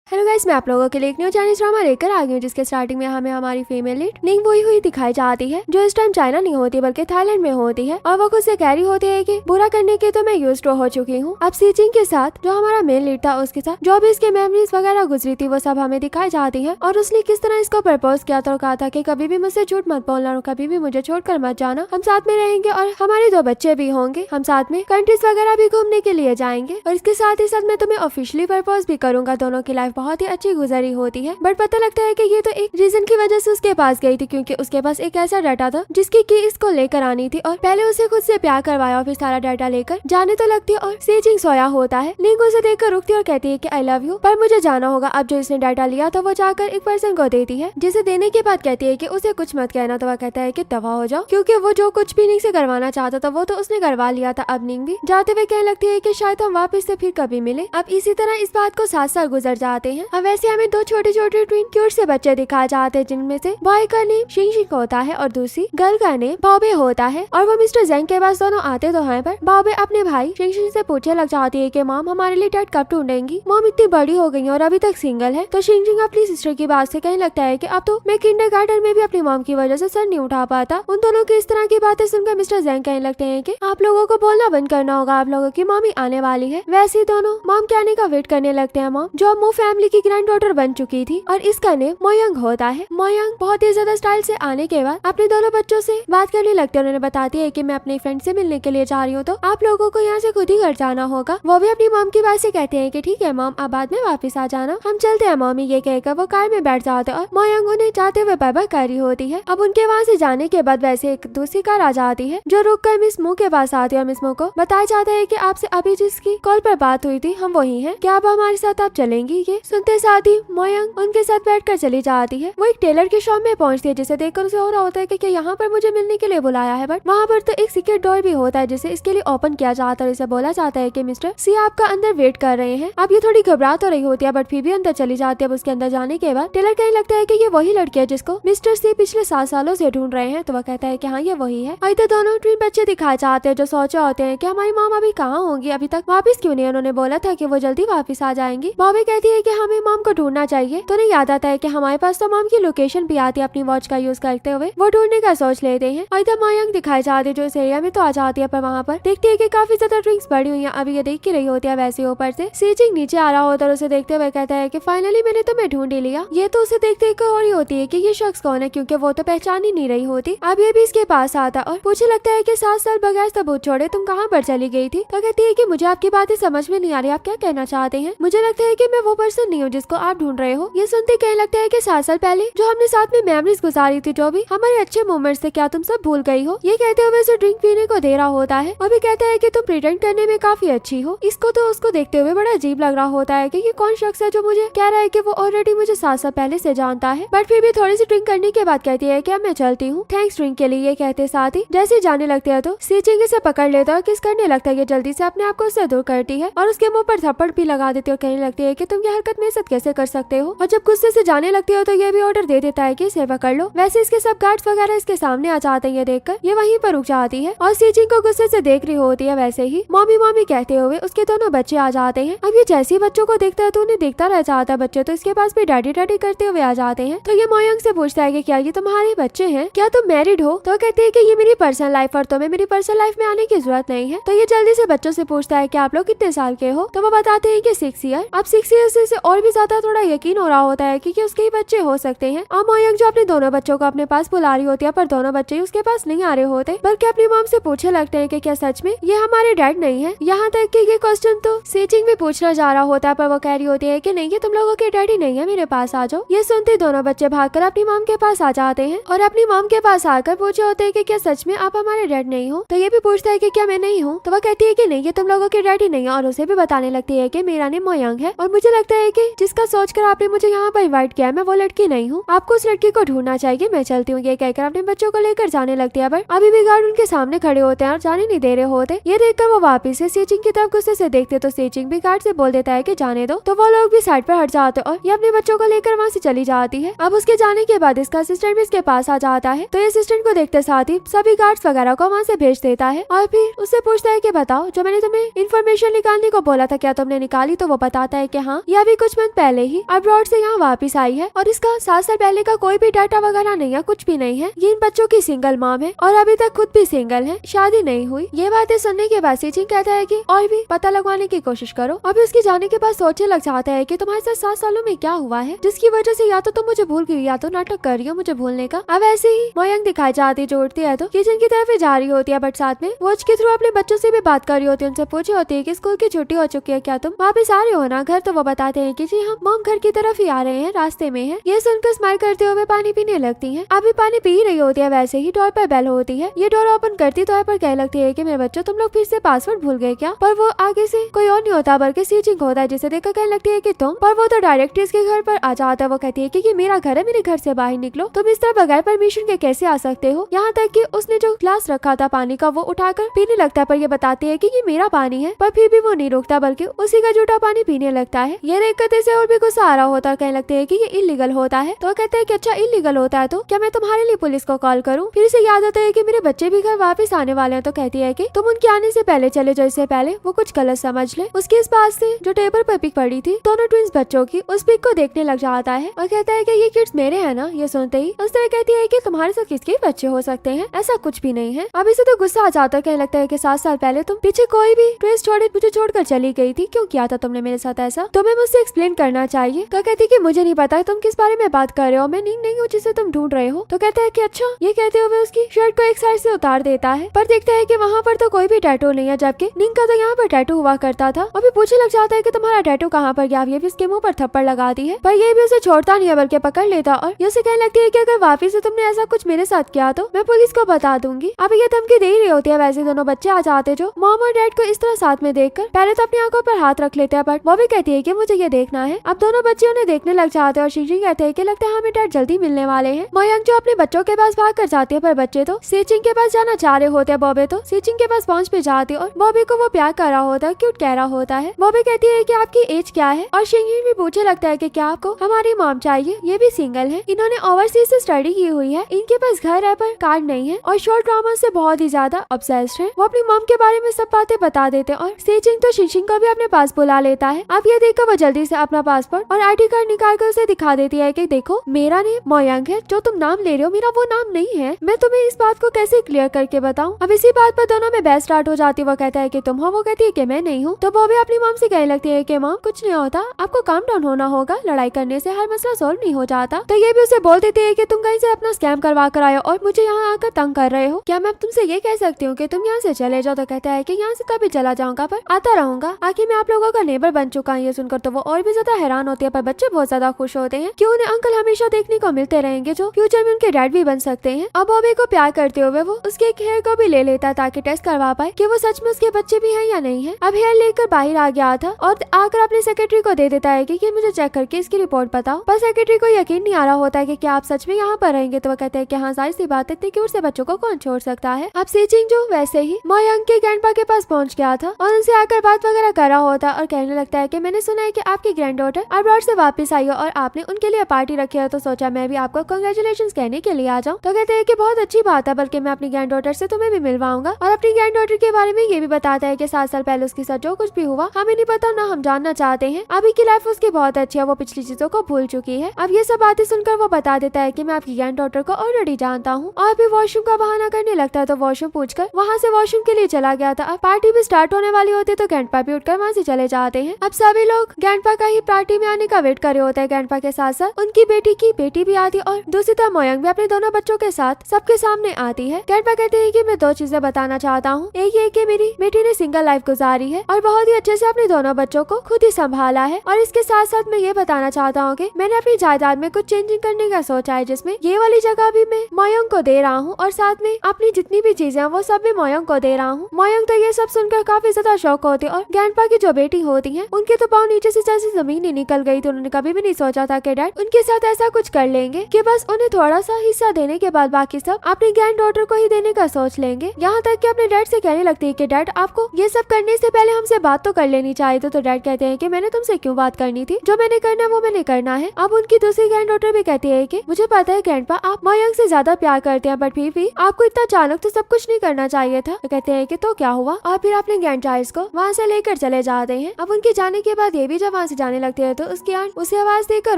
Hello guys, मैं आप लोगों के लिए एक न्यू चाइनीज ड्रामा लेकर आ गई हूँ जिसके स्टार्टिंग में हमें हमारी फीमेल लीड निंग वही हुई दिखाई जाती है जो इस टाइम चाइना नहीं होती बल्कि थाईलैंड में होती है और वो खुद से कह रही होती है कि बुरा करने के तो मैं यूज्ड हो चुकी हूँ। अब सीचिंग के साथ जो हमारा मेन लीड था उसके साथ जो भी इसके मेमोरीज वगैरह गुजरी थी वो सब हमें दिखाई जाती है और उसने किस तरह इसको प्रपोज किया था और कहा था कि कभी भी मुझसे झूठ मत बोलना और कभी भी मुझे छोड़कर मत जाना, हम साथ में रहेंगे और हमारे 2 बच्चे भी होंगे, हम साथ में कंट्रीज वगैरह भी घूमने के लिए जाएंगे और इसके साथ ही साथ मैं तुम्हें ऑफिशियली प्रपोज भी करूंगा। दोनों की लाइफ बहुत ही अच्छी गुजरी होती है बट पता लगता है कि ये तो एक रीजन की वजह से उसके पास गई थी क्योंकि उसके पास एक ऐसा डाटा था जिसकी की इसको लेकर आनी थी और पहले उसे खुद से प्यार करवाया और फिर सारा डाटा लेकर जाने तो लगती है और सीचिंग सोया होता है। निंग उसे देखकर रुकती और कहती है कि आई लव यू पर मुझे जाना होगा। अब जो इसने डाटा लिया था वो जाकर एक पर्सन को देती है जिसे देने के बाद कहती है कि उसे कुछ मत कहना, तो वह कहता है कि दफा हो जाओ क्योंकि वो जो कुछ भी निंग से करवाना चाहता था वो तो उसने करवा लिया था। अब निंग भी जाते हुए कहने लगती है कि शायद हम वापस से फिर कभी मिले। अब इसी तरह इस बात को 7 साल गुजर जाते हैं। अब वैसे हमें 2 छोटे छोटे ट्विन क्यूट से बच्चे दिखाए जाते हैं जिनमें से बॉय का नेम शिंग होता है और दूसरी गर्ल का नेम बाओबे होता है और वो मिस्टर जेंग के पास दोनों आते तो हैं पर बाओबे अपने भाई शिंग से पूछने लग जाती है कि मॉम हमारे लिए डैड कब ढूंढेंगी, मॉम इतनी बड़ी हो गई और अभी तक सिंगल है। तो शिंग अपनी सिस्टर की बात से कहने लगता है कि अब तो मैं किंडरगार्टन में भी अपनी मॉम की वजह से सर नहीं उठा पाता। उन दोनों की इस तरह की बातें सुनकर मिस्टर जेंग कहने लगते हैं कि आप लोगों को बोलना बंद करना होगा, आप लोगों की मॉमी आने वाली है। वैसे ही दोनों मॉम के आने का वेट करने लगते हैं। मॉम जो मो फैमिली की ग्रैंड डॉटर बन चुकी थी और इसका नेम मोयंग होता है। मोयंग बहुत ही ज्यादा स्टाइल से आने के बाद अपने दोनों बच्चों से बात करने लगते हैं। उन्होंने बताती है कि मैं अपने फ्रेंड से मिलने के लिए जा रही हूँ तो आप लोगों को यहाँ से खुद ही घर जाना होगा। वो भी अपनी मॉम की बात से कहते हैं कि ठीक है मॉम, आप बाद में वापस आ जाना, हम चलते हैं मॉमी। ये कहकर वो कार में बैठ जाते हैं और मोयंग उन्हें जाते हुए बाय बाय कर रही होती है। अब उनके वहाँ से जाने के बाद वैसे एक दूसरी कार आ जाती है जो रुक कर मिस मू के पास आती है और मिस मू को बताया जाता है कि आपसे अभी जिसकी कॉल पर बात हुई थी हम वही हैं, क्या आप हमारे साथ आप चलेंगी। ये सुनते साथ ही मोयंग उनके साथ बैठकर चली जाती है। वो एक टेलर की शॉप में पहुंचती है जिसे देखकर उसे हो रहा होता है कि क्या यहाँ पर मुझे मिलने के लिए बुलाया है, बट वहाँ पर तो एक सीक्रेट डोर भी होता है जिसे इसके लिए ओपन किया जाता है और इसे बोला जाता है कि मिस्टर सी आपका अंदर वेट कर रहे हैं। अब ये थोड़ी घबरा तो रही होती है बट फिर भी अंदर चली जाती है। अब उसके अंदर जाने के बाद टेलर कहने लगता है कि ये वही लड़की है जिसको मिस्टर सी पिछले 7 सालों से ढूंढ रहे हैं। तो वह कहता है कि हाँ ये वही है। और इधर दोनों ट्विन बच्चे दिखाए जाते हैं जो सोचे होते हैं कि हमारी मॉम अभी कहाँ होंगी, अभी तक वापस क्यों नहीं, उन्होंने बोला था कि वो जल्दी वापस आ जाएंगी। बॉबी कहती है कि हमें मॉम को ढूंढना चाहिए। तो उन्हें याद आता है कि हमारे पास तो मॉम की लोकेशन भी आती है। अपनी वॉच का यूज करते हुए वो ढूंढने का सोच लेते हैं और इधर मोयंग दिखाई जाती है जो इस एरिया में तो आ जाती है पर वहाँ पर देखती है कि काफी ज्यादा ड्रिंक्स पड़ी हुई है। अभी ये देख ही रही होती है। वैसे ऊपर से सीचिंग नीचे आ रहा होता है और उसे देखते हुए कहता है कि फाइनली मैंने तुम्हें ढूंढ ही लिया। ये तो उसे देखते ही हो रही होती है कि ये शख्स कौन है क्योंकि वो तो पहचान ही नहीं रही होती। अब ये भी इसके पास आता और पूछने लगता है कि 7 साल बगैर सबूत छोड़े तुम कहाँ पर चली गई थी। तो कहती है कि मुझे आपकी बातें समझ में नहीं आ रही, आप क्या कहना चाहते हैं। मुझे लगता है कि मैं वो पर्सन नहीं हूँ जिसको आप ढूंढ रहे हो। ये सुनते कहने लगता है कि 7 साल पहले जो हमने साथ में मेमोरीज गुजारी थी, जो भी हमारे अच्छे मोमेंट्स थे, क्या तुम सब भूल गई हो। ये कहते हुए उसे ड्रिंक पीने को दे रहा होता है और भी कहता है कि तुम प्रिटेंड करने में काफी अच्छी हो। इसको तो उसको देखते हुए बड़ा अजीब लग रहा होता है कि ये कौन शख्स है जो मुझे कह रहा है कि वो ऑलरेडी मुझे 7 साल पहले से जानता है। बट फिर भी थोड़ी सी ड्रिंक करने के बाद कहती है कि अब मैं चलती हूँ, थैंक्स ड्रिंक के लिए। ये कहते साथ ही जैसे जाने लगते हैं तो सीचिंग से पकड़ लेता है, किस करने लगता है। ये जल्दी से अपने आप को उससे दूर करती है और उसके मुंह पर थप्पड़ भी लगा देती है और कहने लगती है कि तुम ये हरकत मेरे साथ कैसे कर सकते हो। और जब गुस्से से जाने लगती है तो ये भी ऑर्डर दे देता है कि इसे पकड़ लो। वैसे इसके सब गार्ड्स वगैरह इसके सामने आ जाते हैं। ये देखकर ये वहीं पर रुक जाती है और सीचिंग को गुस्से से देख रही होती है। वैसे ही मॉमी मॉमी कहते हुए उसके दोनों बच्चे आ जाते हैं। अब ये जैसे ही बच्चों को देखता है तो उन्हें देखता रह जाता है। बच्चे तो इसके पास भी डैडी डैडी करते हुए आ जाते हैं। तो ये मोयंग से पूछता है कि क्या ये तुम्हारे बच्चे हैं, क्या तुम मैरिड हो। तो कहती है कि ये मेरी पर्सनल लाइफ और तुम्हें मेरी पर्सनल लाइफ में आने की जरूरत नहीं है। तो ये जल्दी से बच्चों से पूछता है कि आप लोग कितने साल के हो। तो वो बताते हैं कि 6 ईयर। अब 6 ईयर से और भी ज्यादा थोड़ा यकीन हो रहा होता है कि उसके ही बच्चे हो सकते हैं। और मोयंग जो अपने दोनों बच्चों को अपने पास बुला रही होती है पर दोनों बच्चे ही उसके पास नहीं आ रहे होते बल्कि अपनी मॉम से पूछने लगते हैं कि क्या सच में ये हमारे डैड नहीं है। यहाँ तक कि ये क्वेश्चन तो सीचिंग भी पूछना जा रहा होता है पर वो कह रही होती है कि नहीं ये तुम लोगों के डैडी नहीं है, मेरे पास आ जाओ। ये सुनते दोनों बच्चे भागकर अपनी मॉम के पास आ जाते हैं और अपनी मॉम के पास आकर पूछे होते हैं कि क्या सच में आप हमारे डैड नहीं हो। तो ये भी पूछता है कि क्या मैं नहीं हूँ। तो वो कहती है कि नहीं ये तुम लोगों के डैडी नहीं है और उसे भी बताने लगती है कि मेरा नेम मोयंग है और मुझे लगता है कि जिसका सोचकर आपने मुझे यहाँ पर इनवाइट किया मैं वो लड़की नहीं हूँ, आपको उस लड़की को ढूंढना चाहिए, मैं चलती हूँ। ये कहकर अपने बच्चों को लेकर जाने लगती है पर अभी भी गार्ड उनके सामने खड़े होते हैं और जाने नहीं दे रहे होते। ये देखकर वो वापिस से सीचिंग की तरफ गुस्से से देखते तो सीचिंग भी गार्ड से बोल देता है कि जाने दो। तो वो लोग भी साइड पर हट जाते और ये अपने बच्चों को लेकर वहाँ से चली जाती है। अब उसके जाने के बाद इसका असिस्टेंट भी इसके पास आ जाता है। तो ये असिस्टेंट को देखते साथ ही सभी गार्ड्स वगैरह को वहाँ से भेज देता है और फिर उससे पूछता है कि बताओ जो मैंने तुम्हें इन्फॉर्मेशन निकालने को बोला था क्या तुमने निकाली। तो वो बताता है कि हाँ, ये अभी कुछ मंथ पहले ही अब्रॉड से यहाँ वापस आई है और इसका 7 साल पहले का कोई भी डाटा वगैरह नहीं है, कुछ भी नहीं है। ये इन बच्चों की सिंगल मॉम है और अभी तक खुद भी सिंगल है, शादी नहीं हुई। ये बातें सुनने के बाद सीचिंग कहता है कि और भी पता लगवाने की कोशिश करो। अभी उसके जाने के बाद सोचने लग जाता है कि तुम्हारे साथ 7 सालों में क्या हुआ है जिसकी वजह से या तो तुम मुझे भूल गई या तो नाटक कर रही हो मुझे भूलने का। अब ऐसे ही मोयंग दिखाई जाती जोड़ती है तो किचन की तरफ जा रही होती है, बट साथ में वॉच के थ्रू अपने बच्चों से भी बात कर रही होती है। उनसे पूछी होती है कि स्कूल की छुट्टी हो चुकी है, क्या तुम वापस आ रहे हो ना घर? तो वो बताते हैं कि जी हम मॉम घर की तरफ ही आ रहे हैं, रास्ते में है। ये सुनकर स्माइल करते हुए पानी पीने लगती है। अभी पानी पी रही होती है, वैसे ही डोर पर बेल होती है। ये डोर ओपन करती तो है पर कह लगती है कि मेरे बच्चों तुम लोग फिर से पासवर्ड भूल गए क्या? पर वो आगे से कोई और नहीं होता बल्कि सीचिंग होता है, जिसे देखकर कहने लगती है कि तुम। पर वो तो डायरेक्ट इसके घर पर आ जाता है। वो कहती है कि ये मेरा घर है, मेरे घर से बाहर निकलो। तुम इस तरह बगैर परमिशन के कैसे आ सकते हो? यहाँ तक कि उसने जो ग्लास रखा था पानी का वो उठाकर पीने लगता है, पर ये बताती है कि ये मेरा पानी है। पर फिर भी वो नहीं रुकता बल्कि उसी का झूठा पानी पीने लगता है। ये देखकर इसे और भी गुस्सा आ रहा होता है, कहने लगते हैं कि ये इलीगल होता है। तो कहते हैं कि अच्छा इलीगल होता है तो क्या मैं तुम्हारे लिए पुलिस को कॉल करूं? फिर इसे याद आता है कि मेरे बच्चे भी घर वापस आने वाले हैं। तो कहती है कि तुम उनके आने से पहले चले जाओ, इससे पहले वो कुछ गलत समझ ले। उसकी इस बात से जो टेबल पर पिक पड़ी थी दोनों ट्विंस बच्चों की, उस पिक को देखने लग जाता है और कहता है कि ये किड्स मेरे हैं ना। ये सुनते ही उस तरह कहती है कि तुम्हारे साथ किसके बच्चे हो सकते हैं, ऐसा कुछ भी नहीं है। अभी से तो गुस्सा आ जाता है, कहने लगता है कि 7 साल पहले तुम पीछे कोई भी ट्रेस छोड़े मुझे छोड़कर चली गई थी, क्यों किया था तुमने मेरे साथ ऐसा? तुम्हें मुझसे एक्सप्लेन करना चाहिए। तो कहती है कि मुझे नहीं पता तुम किस बारे में बात कर रहे हो, मैं नहीं हूँ जिसे तुम ढूंढ रहे हो। तो कहता है कि अच्छा। ये कहते हुए उसकी शर्ट को एक साइड से उतार देता है, पर देखता है कि वहाँ पर तो कोई भी टैटू नहीं है, जबकि निंग का तो यहाँ पर टैटू हुआ करता था। अभी पूछने लग जाता है कि तुम्हारा टैटू कहाँ पर गया? ये भी उसके मुंह पर थप्पड़ लगाती है, पर ये भी उसे छोड़ता नहीं है बल्कि पकड़ लेता और ये उसे कहने लगती है कि अगर वापिस से तुमने ऐसा कुछ मेरे साथ किया तो मैं पुलिस को बता दूंगी। अब ये धमकी दे रही होती है। वैसे दोनों बच्चे आ जाते जो मॉम और डैड को इस तरह साथ में देखकर पहले तो अपनी आंखों पर हाथ रख लेते हैं, बट वो भी कहती है कि मुझे ये देखना है। अब दोनों बच्चे उन्हें देखने लग जाते हैं और शीशिंग कहते हैं कि लगता है हमें डैड जल्दी मिलने वाले हैं। मोयंग जो अपने बच्चों के पास भाग कर जाती है, पर बच्चे तो सीचिंग के पास जाना चाह रहे होते हैं। बॉबे तो सीचिंग के पास पहुंच पे जाती है और बॉबी को वो प्यार कर रहा होता है, क्यूट कह रहा होता है। बॉबी कहती है कि आपकी एज क्या है? और शिंगिंग भी पूछने लगता है कि क्या आपको हमारी मॉम चाहिए? ये भी सिंगल है, इन्होंने ओवरसीज से स्टडी की हुई है, इनके पास घर है पर कार्ड नहीं है और शॉर्ट ड्रामा से बहुत ही ज्यादा ऑब्सेस्ड है। वो अपनी मॉम के बारे में सब बातें बता देते हैं और सीचिंग तो शिशिंग को भी अपने पास बुला लेता है। अब ये देखकर वो जल्दी से अपना पासपोर्ट और आईडी कार्ड निकाल कर उसे दिखा देती है कि देखो मेरा नेम मोयंग है, जो तुम नाम ले रहे हो मेरा वो नाम नहीं है। मैं तुम्हें इस बात को कैसे क्लियर करके बताऊं? अब इसी बात पर दोनों में बहस स्टार्ट हो जाती है। वो कहता है कि तुम हो, वो कहती है कि मैं नहीं हूँ। तो वो भी अपनी मॉम से कहने लगती है कि मॉम कुछ नहीं होता, आपको काम डाउन होना होगा, लड़ाई करने से हर मसला सॉल्व नहीं हो जाता। तो ये भी उसे बोल देती है कि तुम कहीं से अपना स्कैम करवा कर आए हो और मुझे यहाँ आकर तंग कर रहे हो, क्या मैं तुमसे ये कह सकती हूँ कि तुम यहाँ से चले जाओ? तो कहता है कि यहाँ से तभी चला जाऊंगा पर आता रहूंगा, आखिर मैं आप लोगों का नेबर बन चुका हूँ। ये सुनकर तो वो और भी ज्यादा हैरान होती है, पर बच्चे बहुत ज्यादा खुश होते हैं कि उन्हें अंकल हमेशा देखने को मिलते रहेंगे जो फ्यूचर में उनके डैड भी बन सकते हैं। अब बॉबी को प्यार करते हुए वो उसके एक हेयर को भी ले लेता है ताकि टेस्ट करवा पाए कि वो सच में उसके बच्चे भी हैं या नहीं है। अब हेयर लेकर बाहर आ गया था और आकर अपने सेक्रेटरी को दे देता है कि ये मुझे चेक करके इसकी रिपोर्ट बताओ। पर सेक्रेटरी को यकीन नहीं आ रहा होता है कि क्या आप सच में यहाँ पर रहेंगे? तो वो कहते हैं कि हाँ जाहिर सी बात है, इतने क्यूट से बच्चों को कौन छोड़ सकता है। अब सीचिंग जो वैसे ही मोयंग के ग्रैंडपा के पास पहुंच गया था और उनसे आकर बात वगैरह कर रहा होता और कहने लगता है कि मैंने सुना है कि आपकी ग्रैंड डॉटर अब्रॉड से वापस आई है और आपने उनके लिए पार्टी रखी है, तो सोचा मैं भी आपको कांग्रेचुलेशंस कहने के लिए आ जाऊं। तो कहते हैं कि बहुत अच्छी बात है, बल्कि मैं अपनी ग्रैंड डॉटर से तुम्हें भी मिलवाऊंगा। और अपनी ग्रैंड डॉटर के बारे में ये भी बताता है कि 7 साल पहले उसके साथ जो कुछ भी हुआ हमें नहीं पता, ना हम जानना चाहते हैं। अभी की लाइफ उसकी बहुत अच्छी है, वो पिछली चीजों को भूल चुकी है। अब ये सब बातें सुनकर वो बता देता है कि मैं आपकी ग्रैंड डॉटर को ऑलरेडी जानता हूँ और फिर वॉशरूम का बहाना करने लगता है। तो वॉशरूम पूछकर वहाँ से वॉशरूम के लिए चला गया था। अब पार्टी भी स्टार्ट होने वाली होती है तो ग्रैंडपा भी उठकर वहाँ से चले जाते हैं। अब सभी लोग ग्रैंडपा का ही पार्टी में आने का वेट कर रहे होते हैं। ग्रैंडपा के साथ साथ उनकी बेटी की बेटी भी आती और दूसरी तरफ मोयंग भी अपने दोनों बच्चों के साथ सबके सामने आती है। ग्रैंडपा कहते हैं कि मैं 2 चीजें बताना चाहता हूँ। एक ये कि मेरी बेटी ने सिंगल लाइफ गुजारी है और बहुत ही अच्छे से अपने दोनों बच्चों को खुद ही संभाला है, और इसके साथ साथ मैं ये बताना चाहता हूँ कि मैंने अपनी जायदाद में कुछ चेंजिंग करने का सोचा है, जिसमें ये वाली जगह भी मैं मोयंग को दे रहा हूँ और साथ में अपनी जितनी भी चीजें वो सब भी मोयंग को दे रहा हूँ। मोयंग तो ये सब सुनकर काफी ज्यादा शौक होती है और ग्रैंडपा की जो बेटी होती है उनके तो पाँव नीचे से जैसे जमीन ही निकल गई थी। उन्होंने कभी भी नहीं सोचा था कि डैड उनके साथ ऐसा कुछ कर लेंगे कि बस उन्हें थोड़ा सा हिस्सा देने के बाद बाकी सब अपनी ग्रैंड डॉटर को ही देने का सोच लेंगे। यहाँ तक कि अपने डैड से कहने लगती है कि डैड आपको ये सब करने से पहले हमसे बात तो कर लेनी चाहिए। तो डैड कहते हैं कि मैंने तुमसे क्यों बात करनी थी, जो मैंने करना है वो मैंने करना है। अब उनकी दूसरी ग्रैंड डॉटर भी कहती है कि मुझे पता है ग्रैंडपा आप मोयंग से ज्यादा प्यार करते हैं, बट फिर भी आपको इतना अचानक तो सब कुछ नहीं करना चाहिए था। तो कहते हैं कि तो क्या हुआ, और फिर अपने ग्रैंड चाइल्ड को वहाँ से लेकर चले जाते हैं। अब उनके जाने के बाद ये भी जब वहाँ से जाने लगती है तो उसकी आंट उसे आवाज देकर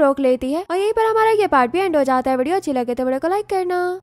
रोक लेती है और यहीं पर हमारा ये पार्ट भी एंड हो जाता है। वीडियो अच्छी लगे तो वीडियो को लाइक करना।